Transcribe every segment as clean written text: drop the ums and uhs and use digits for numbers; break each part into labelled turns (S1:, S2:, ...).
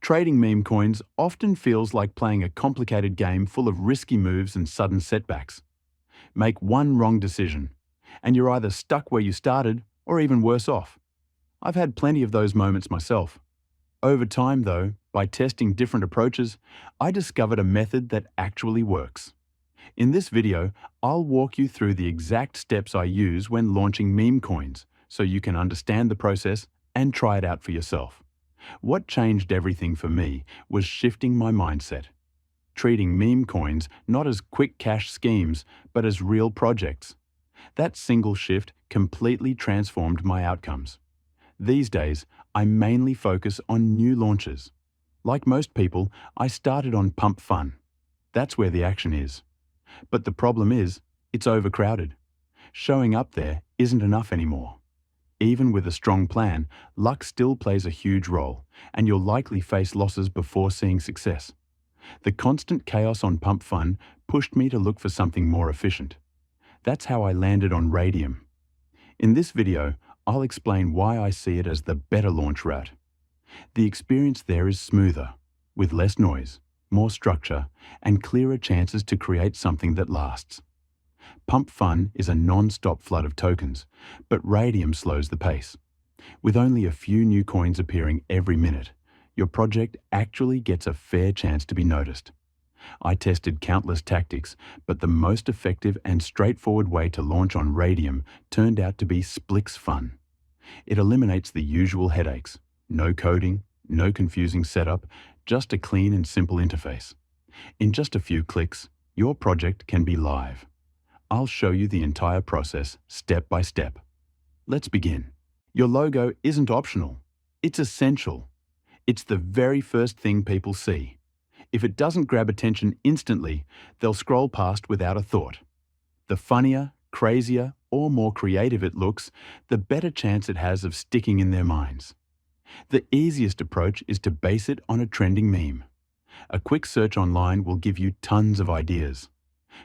S1: Trading meme coins often feels like playing a complicated game full of risky moves and sudden setbacks. Make one wrong decision, and you're either stuck where you started or even worse off. I've had plenty of those moments myself. Over time, though, by testing different approaches, I discovered a method that actually works. In this video, I'll walk you through the exact steps I use when launching meme coins, so you can understand the process and try it out for yourself. What changed everything for me was shifting my mindset, treating meme coins not as quick cash schemes, but as real projects. That single shift completely transformed my outcomes. These days, I mainly focus on new launches. Like most people, I started on Pump Fun. That's where the action is. But the problem is, it's overcrowded. Showing up there isn't enough anymore. Even with a strong plan, luck still plays a huge role, and you'll likely face losses before seeing success. The constant chaos on Pump Fun pushed me to look for something more efficient. That's how I landed on Raydium. In this video, I'll explain why I see it as the better launch route. The experience there is smoother, with less noise, more structure, and clearer chances to create something that lasts. Pump Fun is a non-stop flood of tokens, but Raydium slows the pace. With only a few new coins appearing every minute, your project actually gets a fair chance to be noticed. I tested countless tactics, but the most effective and straightforward way to launch on Raydium turned out to be Splix Fun. It eliminates the usual headaches: no coding, no confusing setup, just a clean and simple interface. In just a few clicks, your project can be live. I'll show you the entire process step by step. Let's begin. Your logo isn't optional. It's essential. It's the very first thing people see. If it doesn't grab attention instantly, they'll scroll past without a thought. The funnier, crazier, or more creative it looks, the better chance it has of sticking in their minds. The easiest approach is to base it on a trending meme. A quick search online will give you tons of ideas.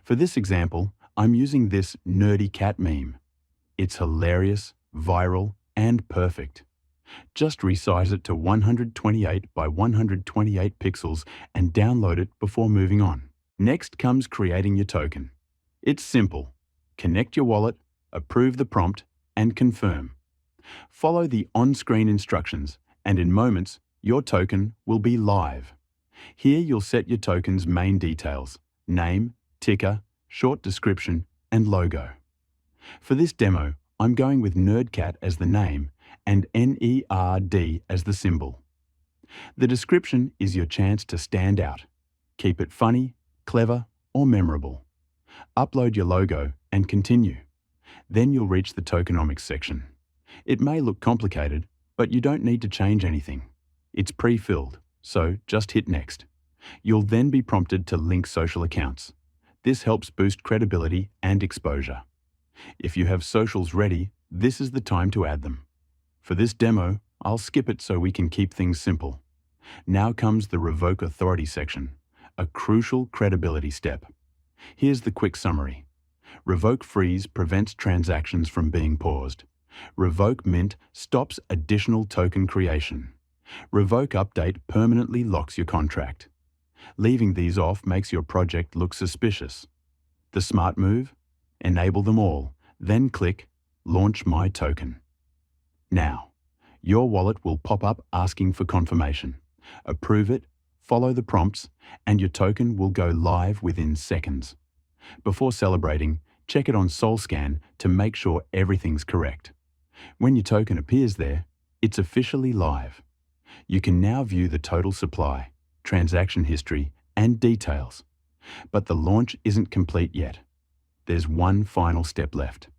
S1: For this example, I'm using this nerdy cat meme. It's hilarious, viral, and perfect. Just resize it to 128 by 128 pixels and download it before moving on. Next comes creating your token. It's simple. Connect your wallet, approve the prompt, and confirm. Follow the on-screen instructions, and in moments, your token will be live. Here you'll set your token's main details: name, ticker, short description, and logo. For this demo, I'm going with Nerdcat as the name and NERD as the symbol. The description is your chance to stand out. Keep it funny, clever, or memorable. Upload your logo and continue. Then you'll reach the tokenomics section. It may look complicated, but you don't need to change anything. It's pre-filled, so just hit next. You'll then be prompted to link social accounts. This helps boost credibility and exposure. If you have socials ready, this is the time to add them. For this demo, I'll skip it so we can keep things simple. Now comes the Revoke Authority section, a crucial credibility step. Here's the quick summary. Revoke Freeze prevents transactions from being paused. Revoke Mint stops additional token creation. Revoke Update permanently locks your contract. Leaving these off makes your project look suspicious. The smart move? Enable them all, then click Launch My Token. Now, your wallet will pop up asking for confirmation. Approve it, follow the prompts, and your token will go live within seconds. Before celebrating, check it on SolScan to make sure everything's correct. When your token appears there, it's officially live. You can now view the total supply, transaction history, and details. But the launch isn't complete yet. There's one final step left.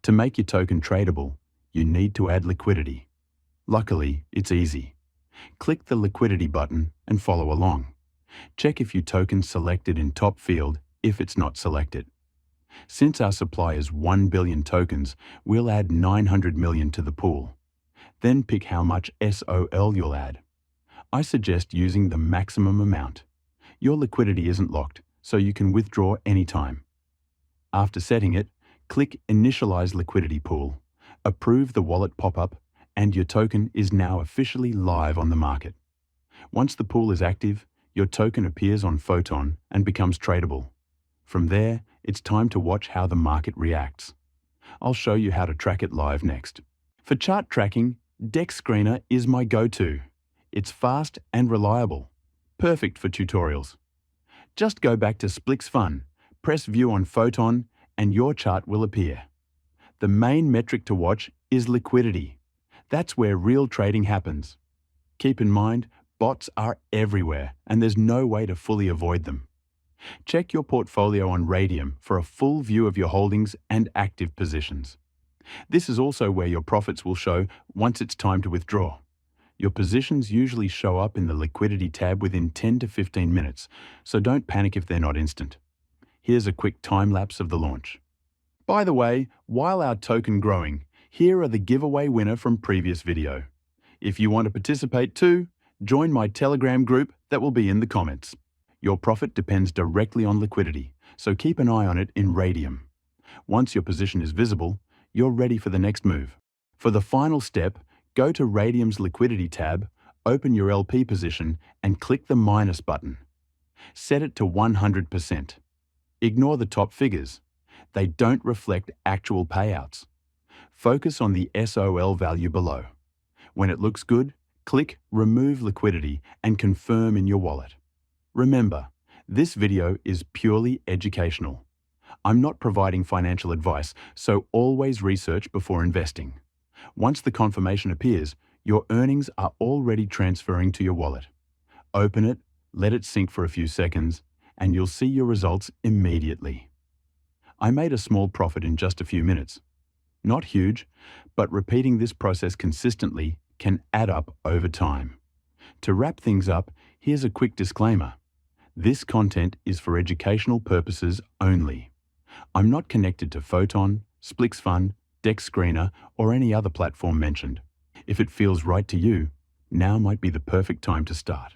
S1: To make your token tradable, you need to add liquidity. Luckily, it's easy. Click the Liquidity button and follow along. Check if your token's selected in top field if it's not selected. Since our supply is 1 billion tokens, we'll add 900 million to the pool. Then pick how much SOL you'll add. I suggest using the maximum amount. Your liquidity isn't locked, so you can withdraw anytime. After setting it, click Initialize Liquidity Pool, approve the wallet pop-up, and your token is now officially live on the market. Once the pool is active, your token appears on Photon and becomes tradable. From there, it's time to watch how the market reacts. I'll show you how to track it live next. For chart tracking, DexScreener is my go-to. It's fast and reliable, perfect for tutorials. Just go back to SplixFun, press View on Photon, and your chart will appear. The main metric to watch is liquidity. That's where real trading happens. Keep in mind, bots are everywhere, and there's no way to fully avoid them. Check your portfolio on Raydium for a full view of your holdings and active positions. This is also where your profits will show once it's time to withdraw. Your positions usually show up in the Liquidity tab within 10 to 15 minutes, so don't panic if they're not instant. Here's a quick time-lapse of the launch. By the way, while our token growing, here are the giveaway winner from previous video. If you want to participate too, join my Telegram group that will be in the comments. Your profit depends directly on liquidity, so keep an eye on it in Raydium. Once your position is visible, you're ready for the next move. For the final step, go to Raydium's Liquidity tab, open your LP position, and click the minus button. Set it to 100%. Ignore the top figures. They don't reflect actual payouts. Focus on the SOL value below. When it looks good, click Remove Liquidity and confirm in your wallet. Remember, this video is purely educational. I'm not providing financial advice, so always research before investing. Once the confirmation appears, your earnings are already transferring to your wallet. Open it, let it sink for a few seconds, and you'll see your results immediately. I made a small profit in just a few minutes. Not huge, but repeating this process consistently can add up over time. To wrap things up, here's a quick disclaimer. This content is for educational purposes only. I'm not connected to Photon, SplixFun, DexScreener, or any other platform mentioned. If it feels right to you, now might be the perfect time to start.